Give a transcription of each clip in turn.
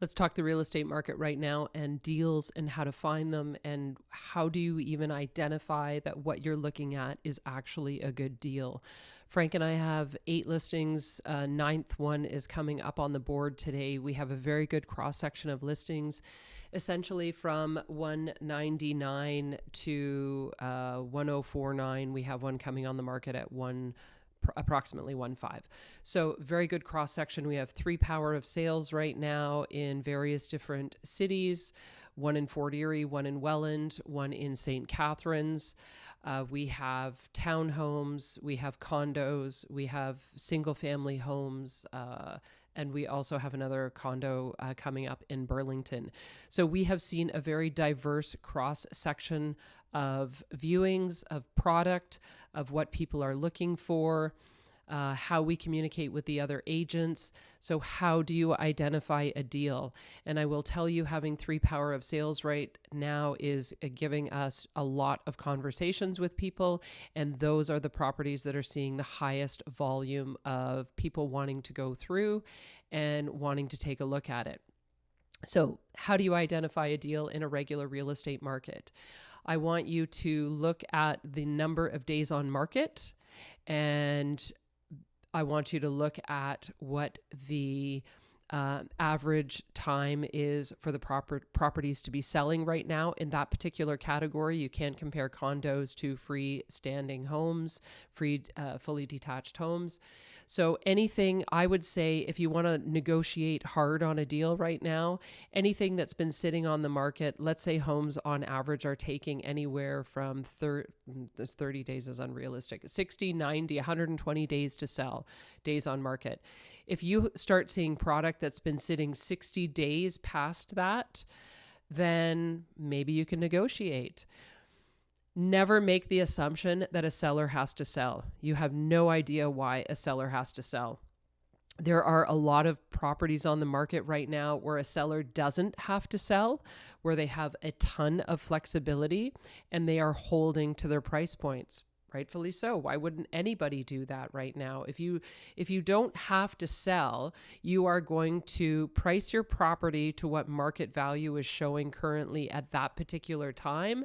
Let's talk the real estate market right now and deals and how to find them, and how do you even identify that what you're looking at is actually a good deal. Frank and I have 8 listings. Ninth one is coming up on the board today. We have a very good cross section of listings, essentially from 199 to 1049. We have one coming on the market at approximately 1.5. So very good cross section. We have 3 power of sales right now in various different cities, one in Fort Erie, one in Welland, one in St. Catharines. We have townhomes, we have condos, we have single family homes, and we also have another condo coming up in Burlington. So we have seen a very diverse cross section of viewings, of product, of what people are looking for, how we communicate with the other agents. So how do you identify a deal? And I will tell you, having 3 power of sales right now is giving us a lot of conversations with people. And those are the properties that are seeing the highest volume of people wanting to go through and wanting to take a look at it. So how do you identify a deal in a regular real estate market? I want you to look at the number of days on market, and I want you to look at what the average time is for the properties to be selling right now in that particular category. You can't compare condos to freestanding homes, fully detached homes. So anything, I would say, if you want to negotiate hard on a deal right now, anything that's been sitting on the market, let's say homes on average are taking anywhere from 30 days is unrealistic, 60, 90, 120 days to sell, days on market. If you start seeing product that's been sitting 60 days past that, then maybe you can negotiate. Never make the assumption that a seller has to sell. You have no idea why a seller has to sell. There are a lot of properties on the market right now where a seller doesn't have to sell, where they have a ton of flexibility and they are holding to their price points. Rightfully so. Why wouldn't anybody do that right now? If you don't have to sell, you are going to price your property to what market value is showing currently at that particular time.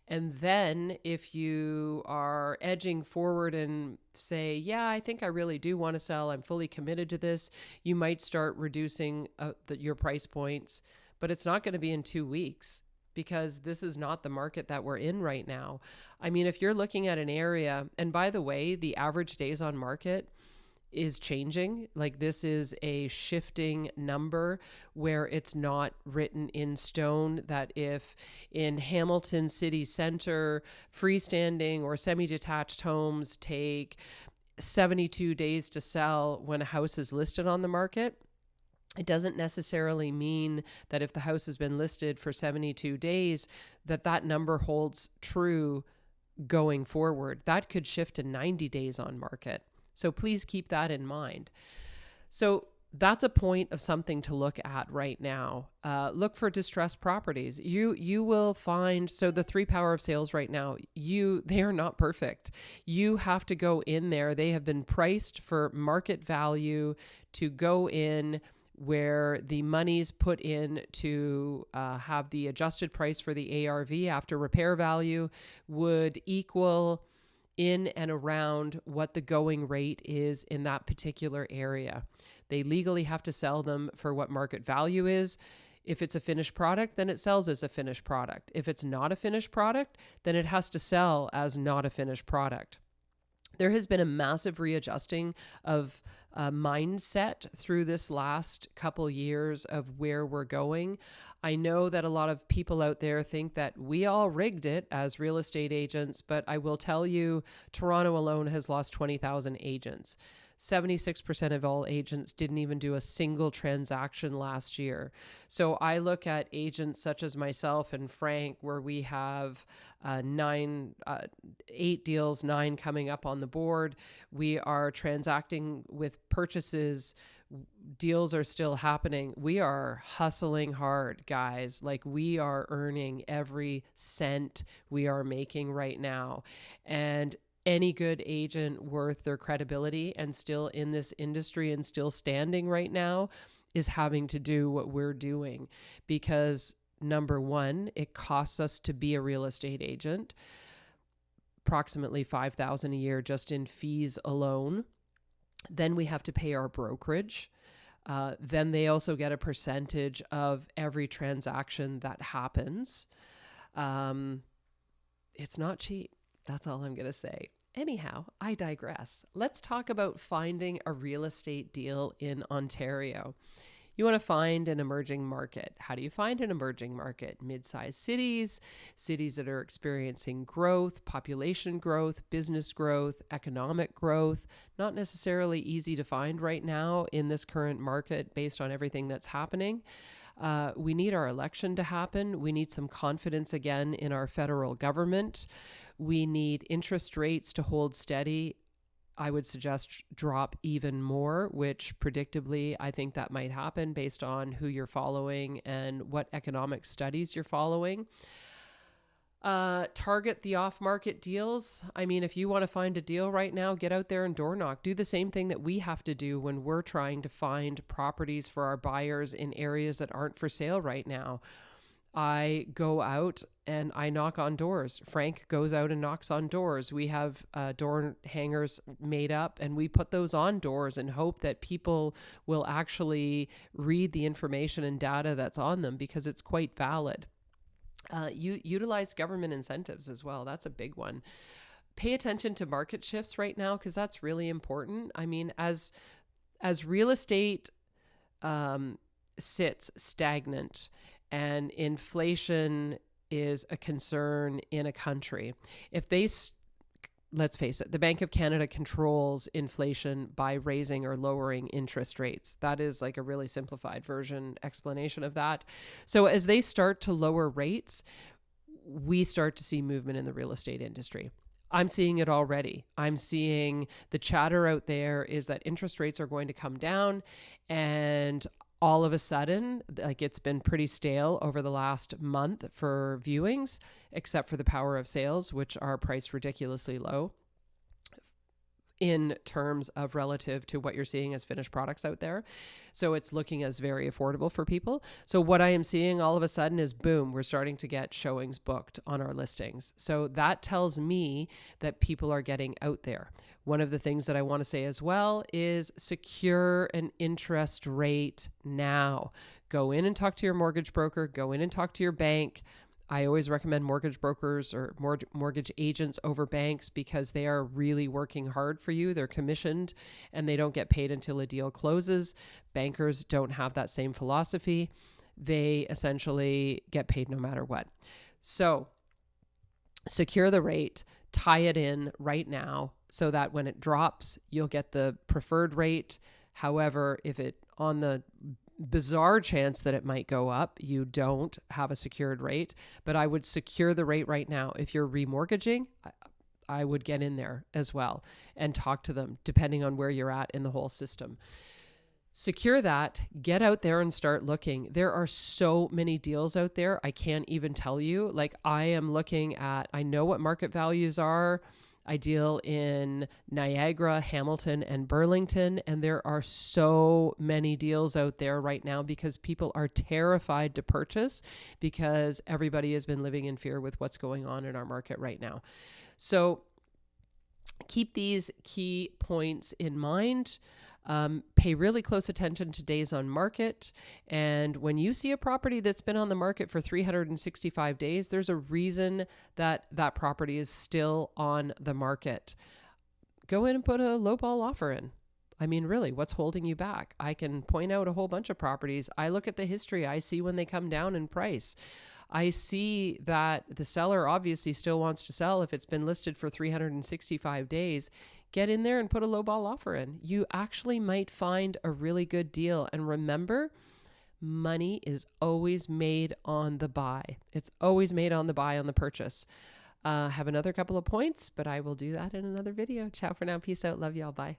And then if you are edging forward and say, yeah, I think I really do want to sell, I'm fully committed to this, you might start reducing your price points, but it's not going to be in 2 weeks, because this is not the market that we're in right now. I mean, if you're looking at an area, and by the way, the average days on market is changing. Like, this is a shifting number where it's not written in stone that if in Hamilton City Center, freestanding or semi-detached homes take 72 days to sell when a house is listed on the market, it doesn't necessarily mean that if the house has been listed for 72 days, that number holds true going forward. That could shift to 90 days on market. So please keep that in mind. So that's a point of something to look at right now. Look for distressed properties. You will find, so the 3 power of sales right now, they are not perfect. You have to go in there. They have been priced for market value to go in, where the money's put in to have the adjusted price for the ARV after repair value would equal in and around what the going rate is in that particular area. They legally have to sell them for what market value is. If it's a finished product, then it sells as a finished product. If it's not a finished product, then it has to sell as not a finished product. There has been a massive readjusting of mindset through this last couple years of where we're going. I know that a lot of people out there think that we all rigged it as real estate agents, but I will tell you, Toronto alone has lost 20,000 agents. 76% of all agents didn't even do a single transaction last year. So I look at agents such as myself and Frank, where we have 8 deals, 9 coming up on the board. We are transacting with purchases. Deals are still happening. We are hustling hard, guys. Like, we are earning every cent we are making right now. And any good agent worth their credibility and still in this industry and still standing right now is having to do what we're doing, because number one, it costs us to be a real estate agent, approximately $5,000 a year just in fees alone. Then we have to pay our brokerage. Then they also get a percentage of every transaction that happens. It's not cheap. That's all I'm going to say. Anyhow, I digress. Let's talk about finding a real estate deal in Ontario. You want to find an emerging market. How do you find an emerging market? Mid-sized cities, cities that are experiencing growth, population growth, business growth, economic growth. Not necessarily easy to find right now in this current market based on everything that's happening. We need our election to happen. We need some confidence again in our federal government. We need interest rates to hold steady. I would suggest drop even more, which predictably I think that might happen based on who you're following and what economic studies you're following. Target the off-market deals. I mean, if you want to find a deal right now, get out there and door knock. Do the same thing that we have to do when we're trying to find properties for our buyers in areas that aren't for sale right now. I go out and I knock on doors. Frank goes out and knocks on doors. We have door hangers made up, and we put those on doors and hope that people will actually read the information and data that's on them, because it's quite valid. You utilize government incentives as well. That's a big one. Pay attention to market shifts right now, because that's really important. I mean, as real estate sits stagnant and inflation is a concern in a country, if they, let's face it, the Bank of Canada controls inflation by raising or lowering interest rates. That is like a really simplified version explanation of that. So as they start to lower rates, we start to see movement in the real estate industry. I'm seeing it already. I'm seeing the chatter out there is that interest rates are going to come down, and all of a sudden, like, it's been pretty stale over the last month for viewings, except for the Power of Sales, which are priced ridiculously low in terms of relative to what you're seeing as finished products out there. So it's looking as very affordable for people. So what I am seeing all of a sudden is, boom, we're starting to get showings booked on our listings. So that tells me that people are getting out there. One of the things that I want to say as well is secure an interest rate now. Go in and talk to your mortgage broker. Go in and talk to your bank. I always recommend mortgage brokers or mortgage agents over banks, because they are really working hard for you. They're commissioned and they don't get paid until a deal closes. Bankers don't have that same philosophy. They essentially get paid no matter what. So secure the rate, tie it in right now so that when it drops, you'll get the preferred rate. However, if it, on the bizarre chance that it might go up, you don't have a secured rate, but I would secure the rate right now. If you're remortgaging, I would get in there as well and talk to them depending on where you're at in the whole system. Secure that, get out there and start looking. There are so many deals out there. I can't even tell you. Like, I am looking at, I know what market values are. I deal in Niagara, Hamilton, and Burlington, and there are so many deals out there right now because people are terrified to purchase, because everybody has been living in fear with what's going on in our market right now. So keep these key points in mind. Pay really close attention to days on market. And when you see a property that's been on the market for 365 days, there's a reason that that property is still on the market. Go in and put a lowball offer in. I mean, really, what's holding you back? I can point out a whole bunch of properties. I look at the history. I see when they come down in price. I see that the seller obviously still wants to sell if it's been listed for 365 days. Get in there and put a lowball offer in. You actually might find a really good deal. And remember, money is always made on the buy. It's always made on the buy, on the purchase. Have another couple of points, but I will do that in another video. Ciao for now. Peace out. Love y'all. Bye.